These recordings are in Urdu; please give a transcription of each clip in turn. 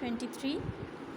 23,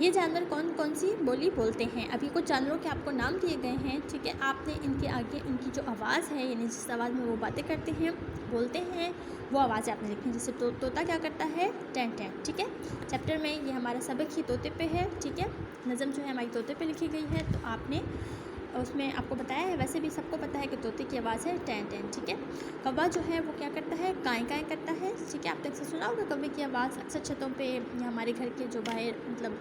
یہ جانور کون کون سی بولی بولتے ہیں؟ ابھی کچھ جانوروں کے آپ کو نام دیے گئے ہیں، ٹھیک ہے. آپ نے ان کے آگے ان کی جو آواز ہے، یعنی جس آواز میں وہ باتیں کرتے ہیں، بولتے ہیں، وہ آوازیں آپ نے لکھی ہیں. جیسے طوطا کیا کرتا ہے؟ Ten ten. ٹھیک ہے. چیپٹر میں یہ ہمارا سبق ہی طوطے پہ ہے. ٹھیک ہے. نظم جو ہے ہماری طوطے پہ لکھی گئی ہے، تو آپ نے اس میں آپ کو بتایا ہے. ویسے بھی سب کو پتہ ہے کہ طوطے کی آواز ہے ٹین ٹین. ٹھیک ہے. کوا جو ہے وہ کیا کرتا ہے؟ کائیں کائیں کرتا ہے. ٹھیک ہے. آپ نے اکثر سنا ہوگا کوے کی آواز. اکثر چھتوں پہ یا ہمارے گھر کے جو باہر مطلب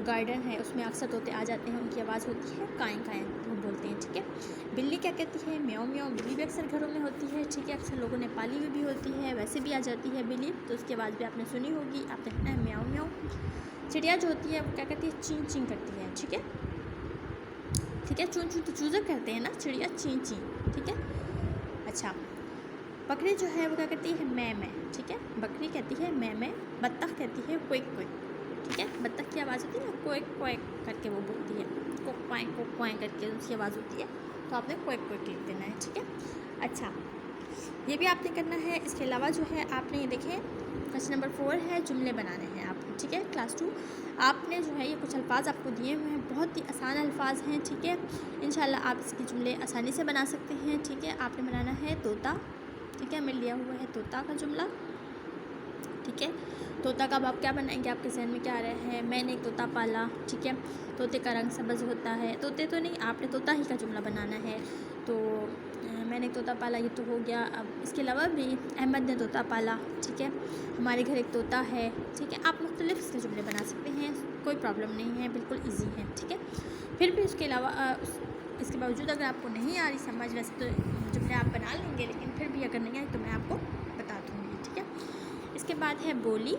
گارڈن ہے اس میں اکثر طوطے آ جاتے ہیں، ان کی آواز ہوتی ہے کائیں کائیں، وہ بولتے ہیں. ٹھیک ہے. بلی کیا کہتی ہے؟ میاؤ میاؤ. بلی بھی اکثر گھروں میں ہوتی ہے. ٹھیک ہے. اکثر لوگوں نے پالی ہوئی بھی ہوتی ہے، ویسے بھی آ جاتی ہے بلی، تو اس کی آواز بھی آپ نے سنی ہوگی. آپ نے کہنا ہے میاؤ میاؤ. چڑیا جو ہوتی ہے وہ کیا کرتی ہے؟ چین چین کرتی ہے. ٹھیک ہے. ٹھیک ہے. چون چون تو چوزر کرتے ہیں نا، چڑیا چین چین. ٹھیک ہے. اچھا. بکری جو ہے وہ کیا کرتی ہے؟ میں میں. ٹھیک ہے. بکری کہتی ہے میں میں. بطخ کہتی ہے کوئک کوئک. ٹھیک ہے. بطخ کی آواز ہوتی ہے نا کوئک کوئک کر کے وہ بولتی ہے، کو کوائیں کر کے اس کی آواز ہوتی ہے، تو آپ نے کوئک کوئک لکھ دینا ہے. ٹھیک ہے. اچھا، یہ بھی آپ نے کرنا ہے. اس کے علاوہ جو ہے آپ نے یہ دیکھیں کویسچن نمبر 4 ہے، جملے بنانے ہیں آپ نے. ٹھیک ہے. کلاس 2 آپ نے جو ہے یہ کچھ الفاظ آپ کو دیے ہوئے ہیں، بہت ہی آسان الفاظ ہیں. ٹھیک ہے. انشاءاللہ آپ اس کے جملے آسانی سے بنا سکتے ہیں. ٹھیک ہے. آپ نے بنانا ہے طوطا. ٹھیک ہے. ہمیں لیا ہوا ہے طوطا کا جملہ. ٹھیک ہے. طوطا کا اب آپ کیا بنائیں گے؟ آپ کے ذہن میں کیا آ رہا ہے؟ میں نے ایک طوطا پالا. ٹھیک ہے. طوطے کا رنگ سبز ہوتا ہے. طوطے تو نہیں، آپ نے طوطا ہی کا جملہ بنانا ہے. تو میں نے ایک طوطا پالا، یہ تو ہو گیا. اب اس کے علاوہ بھی احمد نے طوطا پالا. ٹھیک ہے. ہمارے گھر ایک طوطا ہے. ٹھیک ہے. آپ مختلف اس کے جملے بنا سکتے ہیں، کوئی پرابلم نہیں ہے، بالکل ایزی ہے. ٹھیک ہے. پھر بھی اس کے علاوہ اس کے باوجود اگر آپ کو نہیں آ رہی سمجھ، ویسے تو جملے آپ بنا لیں گے، لیکن پھر بھی اگر نہیں آئی تو میں آپ کو بتا دوں گی. ٹھیک ہے. اس کے بعد ہے بولی.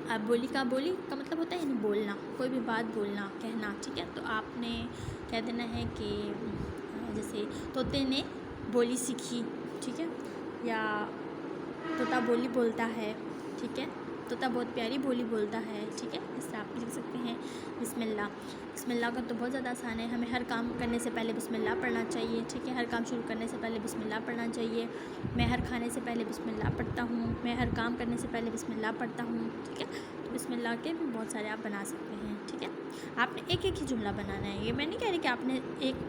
اب بولی کا مطلب ہوتا ہے یعنی بولنا، کوئی بھی بات بولنا، کہنا. ٹھیک ہے. تو آپ نے کہہ دینا ہے کہ جیسے طوطے نے بولی سیکھی. ٹھیک ہے. یا طوطا بولی بولتا ہے. ٹھیک ہے. طوطا بہت پیاری بولی بولتا ہے. ٹھیک ہے. اس سے آپ لکھ سکتے ہیں بسم اللہ. بسم اللہ کا تو بہت زیادہ آسان ہے. ہمیں ہر کام کرنے سے پہلے بسم اللہ پڑھنا چاہیے. ٹھیک ہے. ہر کام شروع کرنے سے پہلے بسم اللہ پڑھنا چاہیے. میں ہر کھانے سے پہلے بسم اللہ پڑھتا ہوں. میں ہر کام کرنے سے پہلے بسم اللہ پڑھتا ہوں. ٹھیک ہے. تو بسم اللہ کے بھی بہت سارے آپ بنا سکتے ہیں. ٹھیک ہے. آپ نے ایک ایک ہی جملہ بنانا ہے. یہ میں نہیں کہہ رہی کہ آپ نے ایک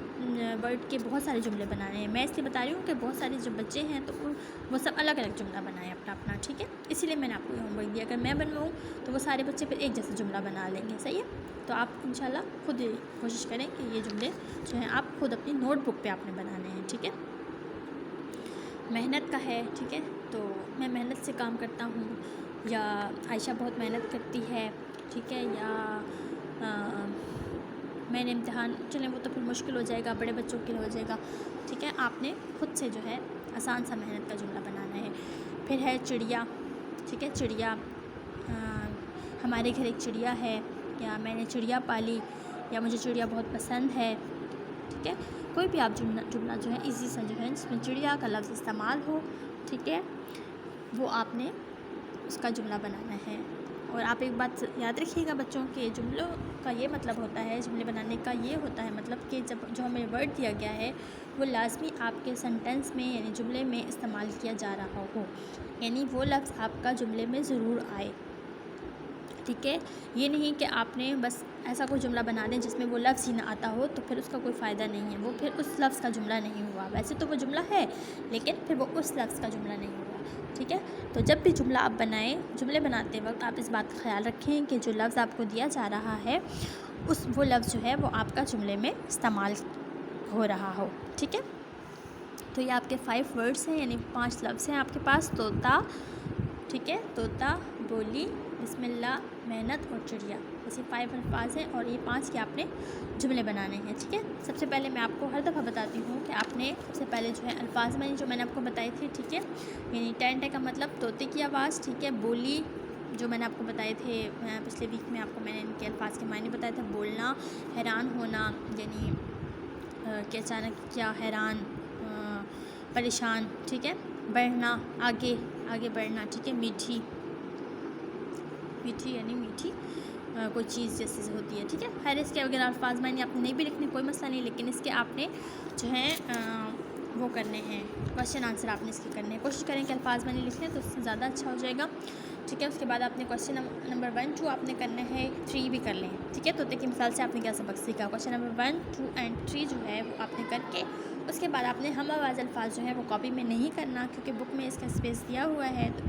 ورڈ کے بہت سارے جملے بنانے ہیں. میں اس لیے بتا رہی ہوں کہ بہت سارے جو بچے ہیں تو وہ سب الگ الگ جملہ بنائیں اپنا. ٹھیک ہے. اسی لیے میں نے آپ کو یہ ہوم ورک دیا. اگر میں بنواؤں تو وہ سارے بچے پھر ایک جیسا جملہ بنا لیں گے. صحیح ہے. تو آپ انشاءاللہ خود کوشش کریں کہ یہ جملے جو ہیں آپ خود اپنی نوٹ بک پہ آپ نے بنانے ہیں. ٹھیک ہے. محنت کا ہے. ٹھیک ہے. تو میں محنت سے کام کرتا ہوں، یا عائشہ بہت محنت کرتی ہے. ٹھیک ہے. یا میں نے امتحان، چلیں وہ تو پھر مشکل ہو جائے گا، بڑے بچوں کے لیے ہو جائے گا. ٹھیک ہے. آپ نے خود سے جو ہے آسان سا محنت کا جملہ بنانا ہے. پھر ہے چڑیا. ٹھیک ہے. چڑیا، ہمارے گھر ایک چڑیا ہے، یا میں نے چڑیا پالی، یا مجھے چڑیا بہت پسند ہے. ٹھیک ہے. کوئی بھی آپ جملہ جو ہے ایزی سا جو ہے جس میں چڑیا کا لفظ استعمال ہو. ٹھیک ہے. وہ آپ نے اس کا جملہ بنانا ہے. اور آپ ایک بات یاد رکھیے گا بچوں کے، جملوں کا یہ مطلب ہوتا ہے، جملے بنانے کا یہ ہوتا ہے مطلب کہ جب جو ہمیں ورڈ دیا گیا ہے وہ لازمی آپ کے سینٹنس میں یعنی جملے میں استعمال کیا جا رہا ہو، یعنی وہ لفظ آپ کا جملے میں ضرور آئے. ٹھیک ہے. یہ نہیں کہ آپ نے بس ایسا کوئی جملہ بنا دیں جس میں وہ لفظ ہی نہ آتا ہو، تو پھر اس کا کوئی فائدہ نہیں ہے، وہ پھر اس لفظ کا جملہ نہیں ہوا. ویسے تو وہ جملہ ہے لیکن پھر وہ اس لفظ کا جملہ نہیں ہوا. ٹھیک ہے. تو جب بھی جملہ آپ بنائیں، جملے بناتے وقت آپ اس بات کا خیال رکھیں کہ جو لفظ آپ کو دیا جا رہا ہے وہ لفظ جو ہے وہ آپ کا جملے میں استعمال ہو رہا ہو. ٹھیک ہے. تو یہ آپ کے 5 ورڈس ہیں، یعنی 5 لفظ ہیں آپ کے پاس. طوطا. ٹھیک ہے. طوطا، بولی، بسم اللہ، محنت اور چڑیا. ایسے 5 الفاظ ہیں اور یہ 5 کے آپ نے جملے بنانے ہیں. ٹھیک ہے. سب سے پہلے میں آپ کو ہر دفعہ بتاتی ہوں کہ آپ نے سب سے پہلے جو ہے الفاظ جو میں نے آپ کو بتائی تھی. ٹھیک ہے. یعنی ٹین کا مطلب طوطے کی آواز. ٹھیک ہے. بولی جو میں نے آپ کو بتائے تھے پچھلے ویک میں، آپ کو میں نے ان کے الفاظ کے معنی بتایا تھا. بولنا، حیران ہونا یعنی کہ اچانک کیا، حیران، پریشان. ٹھیک ہے. بڑھنا، آگے بڑھنا. ٹھیک ہے. میٹھی یعنی میٹھی کوئی چیز جیسے ہوتی ہے. ٹھیک ہے. خیر اس کے اگر الفاظ معنی آپ نے نہیں بھی لکھنے کوئی مسئلہ نہیں، لیکن اس کے آپ نے جو ہے وہ کرنے ہیں کوشچن آنسر آپ نے اس کے کرنے ہیں. کوشش کریں کہ الفاظ میں نہیں لکھ لیں تو اس سے زیادہ اچھا ہو جائے گا. ٹھیک ہے. اس کے بعد آپ نے کوشچن نمبر 1 2 آپ نے کرنا ہے, 3 بھی کر لیں. ٹھیک ہے. طوطے کی مثال سے آپ نے کیا سبق سیکھا. کوشچن نمبر 1 2 اینڈ 3 جو ہے وہ آپ نے کر کے اس کے بعد آپ نے ہم آواز الفاظ جو ہے وہ کاپی میں نہیں کرنا, کیونکہ بک میں اس کا اسپیس دیا ہوا ہے, تو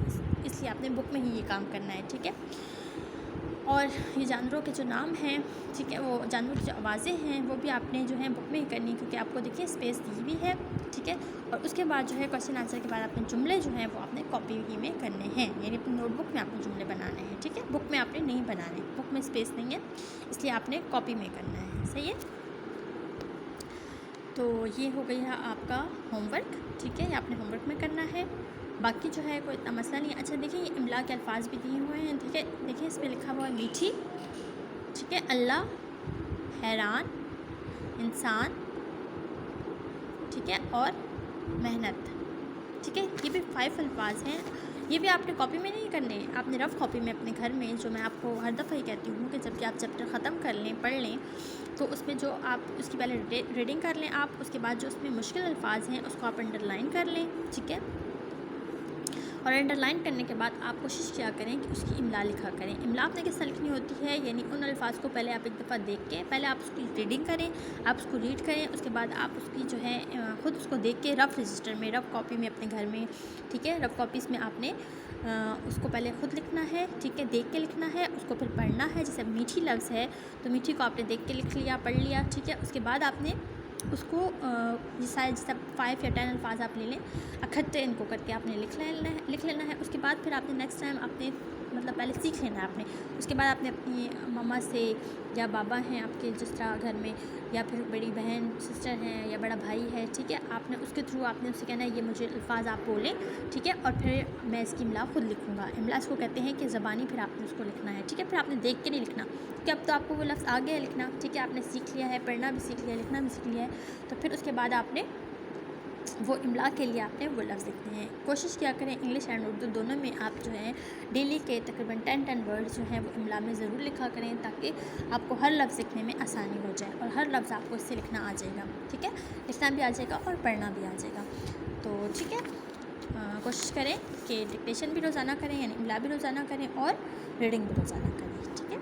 اس لیے آپ نے بک میں ہی یہ کام کرنا ہے. ٹھیک ہے. اور یہ جانوروں کے جو نام ہیں, ٹھیک ہے, وہ جانوروں کی جو آوازیں ہیں وہ بھی آپ نے جو ہے بک میں ہی کرنی, کیونکہ آپ کو دیکھیے اسپیس دی ہوئی ہے. ٹھیک ہے. اور اس کے بعد جو ہے کوشچن آنسر کے بعد آپ نے جملے جو ہیں وہ آپ نے کاپی میں کرنے ہیں, یعنی اپنی نوٹ بک میں آپ نے جملے بنانے ہیں. ٹھیک ہے. بک میں آپ نے نہیں بنانے, بک میں اسپیس نہیں ہے, اس لیے آپ نے کاپی میں کرنا ہے. صحیح ہے. تو یہ ہو گئی ہے آپ کا ہوم ورک. ٹھیک ہے. یہ آپ نے ہوم ورک میں کرنا ہے. باقی جو ہے کوئی اتنا مسئلہ نہیں ہے. اچھا دیکھیں, یہ املا کے الفاظ بھی دیے ہوئے ہیں. ٹھیک ہے. دیکھیں اس پہ لکھا ہوا ہے میٹھی. ٹھیک ہے. اللہ, حیران, انسان, ٹھیک ہے, اور محنت. ٹھیک ہے. یہ بھی 5 الفاظ ہیں. یہ بھی آپ نے کاپی میں نہیں کرنے, آپ نے رف کاپی میں اپنے گھر میں, جو میں آپ کو ہر دفعہ ہی کہتی ہوں کہ جب کہ آپ چیپٹر ختم کر لیں, پڑھ لیں, تو اس میں جو آپ اس کی پہلے ریڈنگ کر لیں آپ, اس کے بعد جو اس میں مشکل الفاظ ہیں اس کو آپ انڈر لائن کر لیں. ٹھیک ہے. اور انڈر لائن کرنے کے بعد آپ کوشش کیا کریں کہ اس کی املا لکھا کریں. املا آپ نے کس طرح لکھنی ہوتی ہے, یعنی ان الفاظ کو پہلے آپ ایک دفعہ دیکھ کے, پہلے آپ اس کی ریڈنگ کریں, آپ اس کو ریڈ کریں, اس کے بعد آپ اس کی جو ہے خود اس کو دیکھ کے رف رجسٹر میں, رف کاپی میں اپنے گھر میں, ٹھیک ہے, رف کاپیز میں آپ نے اس کو پہلے خود لکھنا ہے. ٹھیک ہے. دیکھ کے لکھنا ہے, اس کو پھر پڑھنا ہے. جیسے میٹھی لفظ ہے تو میٹھی کو آپ نے دیکھ کے لکھ لیا, پڑھ لیا. ٹھیک ہے. اس کے بعد آپ نے اس کو شاید جیسے 5 یا 10 الفاظ آپ لے لیں, اکٹھے ان کو کر کے آپ نے لکھ لینا ہے. اس کے بعد پھر آپ نے نیکسٹ ٹائم آپ نے مطلب پہلے سیکھ لینا ہے آپ نے. اس کے بعد آپ نے اپنی مما سے یا بابا ہیں آپ کے جس طرح گھر میں, یا پھر بڑی بہن سسٹر ہیں یا بڑا بھائی ہے, ٹھیک ہے, آپ نے اس کے تھرو آپ نے اسے کہنا ہے یہ مجھے الفاظ آپ بولیں. ٹھیک ہے. اور پھر میں اس کی املا خود لکھوں گا. املا اس کو کہتے ہیں کہ زبانی پھر آپ نے اس کو لکھنا ہے. ٹھیک ہے. پھر آپ نے دیکھ کے نہیں لکھنا, کہ اب تو آپ کو وہ لفظ آ گیا ہے لکھنا. ٹھیک ہے. آپ نے سیکھ لیا ہے, پڑھنا بھی سیکھ لیا, لکھنا بھی سیکھ لیا ہے, تو پھر اس کے بعد آپ نے وہ املا کے لیے آپ نے وہ لفظ لکھتے ہیں. کوشش کیا کریں انگلش اینڈ اردو دونوں میں آپ جو ہیں ڈیلی کے تقریباً 10 ورڈز جو ہیں وہ املا میں ضرور لکھا کریں, تاکہ آپ کو ہر لفظ لکھنے میں آسانی ہو جائے, اور ہر لفظ آپ کو اس سے لکھنا آ جائے گا. ٹھیک ہے. لکھنا بھی آ جائے گا اور پڑھنا بھی آ جائے گا. تو ٹھیک ہے, کوشش کریں کہ ڈکٹیشن بھی روزانہ کریں, یعنی املا بھی روزانہ کریں, اور ریڈنگ بھی روزانہ کریں. ٹھیک ہے.